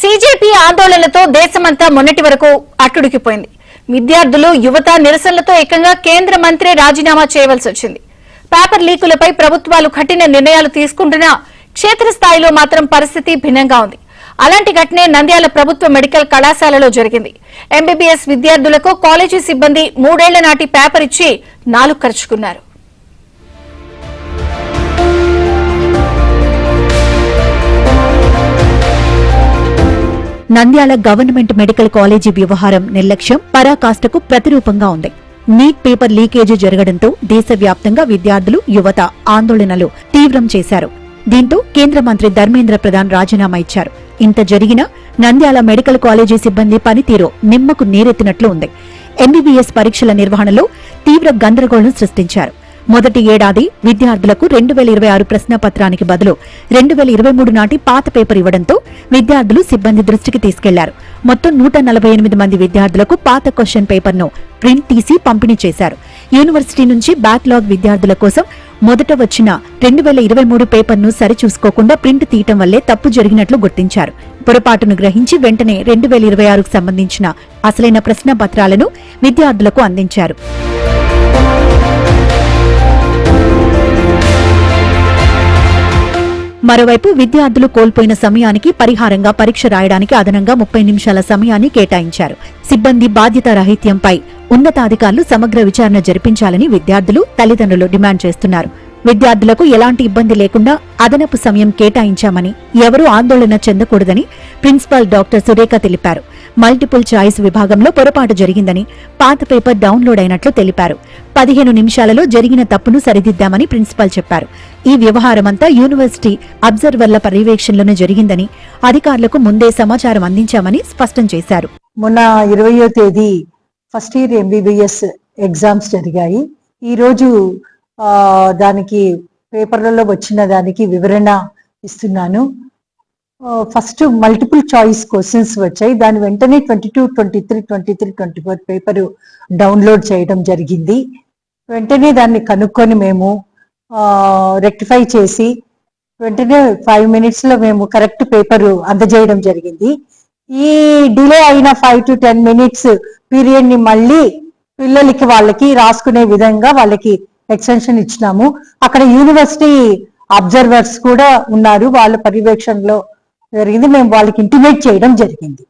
CJP ఆందోళనలతో దేశమంతా మొన్నటి వరకు అట్టుడికిపోయింది. విద్యార్థులు, యువత నిరసనలతో ఏకంగా కేంద్ర మంత్రి రాజీనామా చేయవలసి వచ్చింది. పేపర్ లీకులపై ప్రభుత్వాలు కఠిన నిర్ణయాలు తీసుకుంటున్నా క్షేత్రస్థాయిలో మాత్రం పరిస్థితి భిన్నంగా ఉంది. అలాంటి ఘటనే నంద్యాల ప్రభుత్వ మెడికల్ కళాశాలలో జరిగింది. ఎంబీబీఎస్ విద్యార్థులకు కాలేజీ సిబ్బంది 3 ఏళ్ల నాటి పేపర్ ఇచ్చి నాలుగు ఖర్చుకున్నారు. నంద్యాల గవర్నమెంట్ మెడికల్ కాలేజీ వ్యవహారం నిర్లక్ష్యం పరాకాష్ఠకు ప్రతిరూపంగా ఉంది. నీట్ పేపర్ లీకేజీ జరగడంతో దేశవ్యాప్తంగా విద్యార్థులు, యువత ఆందోళనలు తీవ్రం చేశారు. దీంతో కేంద్ర మంత్రి ధర్మేంద్ర ప్రధాన్ రాజీనామా ఇచ్చారు. ఇంత జరిగినా నంద్యాల మెడికల్ కాలేజీ సిబ్బంది పనితీరు నిమ్మకు నీరెత్తినట్లు ఉంది. ఎంబీబీఎస్ పరీక్షల నిర్వహణలో తీవ్ర గందరగోళం సృష్టించారు. మొదటి ఏడాది విద్యార్థులకు 2026 ప్రశ్నపత్రానికి బదులు 2023 నాటి పాత పేపర్ ఇవ్వడంతో విద్యార్థులు సిబ్బంది దృష్టికి తీసుకెళ్లారు. మొత్తం 148 మంది విద్యార్థులకు పాత క్వశ్చన్ పేపర్ను ప్రింట్ తీసి పంపిణీ చేశారు. యూనివర్సిటీ నుంచి బ్యాక్లాగ్ విద్యార్థుల కోసం మొదట వచ్చిన 2023 పేపర్ను సరిచూసుకోకుండా ప్రింట్ తీయటం వల్లే తప్పు జరిగినట్లు గుర్తించారు. పొరపాటును గ్రహించి వెంటనే 2026కు సంబంధించిన అసలైన ప్రశ్నపత్రాలను విద్యార్థులకు అందించారు. మరోవైపు విద్యార్థులు కోల్పోయిన సమయానికి పరిహారంగా పరీక్ష రాయడానికి అదనంగా 30 నిమిషాల సమయాన్ని కేటాయించారు. సిబ్బంది బాధ్యతారాహిత్యంపై ఉన్నతాధికారులు సమగ్ర విచారణ జరిపించాలని విద్యార్థులు, తల్లిదండ్రులు డిమాండ్ చేస్తున్నారు. విద్యార్థులకు ఎలాంటి ఇబ్బంది లేకుండా అదనపు సమయం కేటాయించామని, ఎవరూ ఆందోళన చెందకూడదని ప్రిన్సిపాల్ డాక్టర్ సురేఖ తెలిపారు. మల్టిపుల్ చాయిస్ విభాగంలో పొరపాటు జరిగిందని, పాత పేపర్ డౌన్లోడ్ అయినట్లు తెలిపారు. 15 నిమిషాలలో జరిగిన తప్పును సరిదిద్దామని ప్రిన్సిపాల్ చెప్పారు. ఈ వ్యవహారమంతా యూనివర్సిటీ అబ్జర్వర్ల పర్యవేక్షణలోనే జరిగిందని, అధికారులకు ముందే సమాచారం అందించామని స్పష్టం చేశారు. మొన్న 20వ తేదీ ఫస్ట్ ఇయర్ ఎంబీబీఎస్ ఎగ్జామ్స్ జరిగాయి. ఈరోజు దానికి పేపర్లలో వచ్చిన దానికి వివరణ ఇస్తున్నాను. ఫస్ట్ మల్టిపుల్ చాయిస్ క్వశ్చన్స్ వచ్చాయి. దాని వెంటనే 22, 23, 24 పేపరు డౌన్లోడ్ చేయడం జరిగింది. వెంటనే దాన్ని కనుక్కొని మేము రెక్టిఫై చేసి వెంటనే 5 minutes లో మేము కరెక్ట్ పేపరు అందజేయడం జరిగింది. ఈ డిలే అయిన 5 to 10 minutes పీరియడ్ ని మళ్ళీ పిల్లలకి వాళ్ళకి రాసుకునే విధంగా వాళ్ళకి ఎక్స్టెన్షన్ ఇచ్చినాము. అక్కడ యూనివర్సిటీ అబ్జర్వర్స్ కూడా ఉన్నారు, వాళ్ళ పర్యవేక్షణలో జరిగింది. మేము వాళ్ళకి ఇంటిమేట్ చేయడం జరిగింది.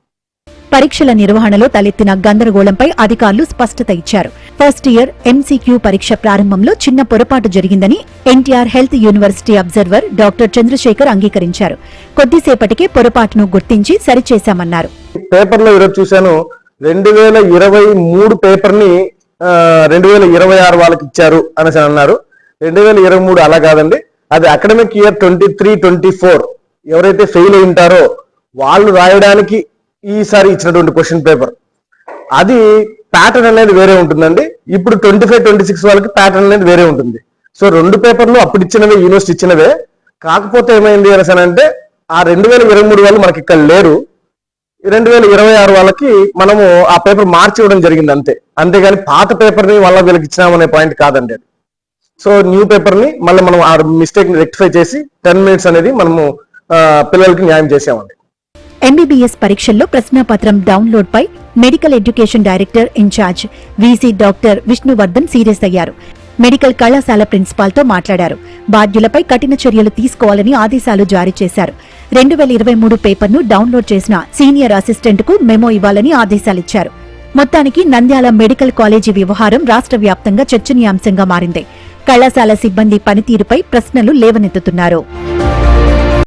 పరీక్షల నిర్వహణలో తలెత్తిన గందరగోళంపై అధికారులు స్పష్టత ఇచ్చారు. ఫస్ట్ ఇయర్ ఎంసీక్యూ పరీక్ష ప్రారంభంలో చిన్న పొరపాటు జరిగిందని NTR health university observer doctor Chandrasekhar అంగీకరించారు. కొద్దిసేపటికే పొరపాటును గుర్తించి సరిచేశామన్నారు. పేపర్లో ఈరోజు చూశాను, 2023 పేపర్ ని 2026 వాళ్ళకి ఇచ్చారు అనేసి అన్నారు. 2023 అలా కాదండి, అది అకాడమిక్ ఇయర్ 23-24 ఎవరైతే ఫెయిల్ అయి ఉంటారో వాళ్ళు రాయడానికి ఈసారి ఇచ్చినటువంటి క్వశ్చన్ పేపర్, అది ప్యాటర్న్ అనేది వేరే ఉంటుందండి. ఇప్పుడు 25-26 వాళ్ళకి ప్యాటర్న్ అనేది వేరే ఉంటుంది. సో 2 పేపర్లు అప్పుడు ఇచ్చినవే, యూనివర్సిటీ ఇచ్చినవే. కాకపోతే ఏమైంది అనేసి అంటే ఆ 2023 వాళ్ళు మనకి ఇక్కడ లేరు. 2026 వాళ్ళకి మనము ఆ పేపర్ మార్చి ఇవ్వడం జరిగింది అంతే. అంతేగాని పాత పేపర్ ని వాళ్ళ వీళ్ళకి ఇచ్చినామనే పాయింట్ కాదండి అది. సో న్యూ పేపర్ ని మళ్ళీ మనం ఆ మిస్టేక్ ని రెక్టిఫై చేసి 10 minutes అనేది మనము పిల్లలకి న్యాయం చేసామండి. ఎంబీబీఎస్ పరీక్షల్లో ప్రశ్నాపత్రం డౌన్లోడ్ పై medical education director in-charge VC doctor Vishnuvardhan serious అయ్యారు. మెడికల్ కళాశాల ప్రిన్సిపాల్ తో మాట్లాడారు. బాధ్యులపై కఠిన చర్యలు తీసుకోవాలని ఆదేశాలు జారీ చేశారు. 2023 పేపర్ను డౌన్లోడ్ చేసిన సీనియర్ అసిస్టెంట్ కు మెమో ఇవ్వాలని ఆదేశాలిచ్చారు. మొత్తానికి నంద్యాల మెడికల్ కాలేజీ వ్యవహారం రాష్ట్ర వ్యాప్తంగా చర్చనీయాంశంగా మారింది. కళాశాల సిబ్బంది పనితీరుపై ప్రశ్నలు లేవనెత్తుతున్నారు.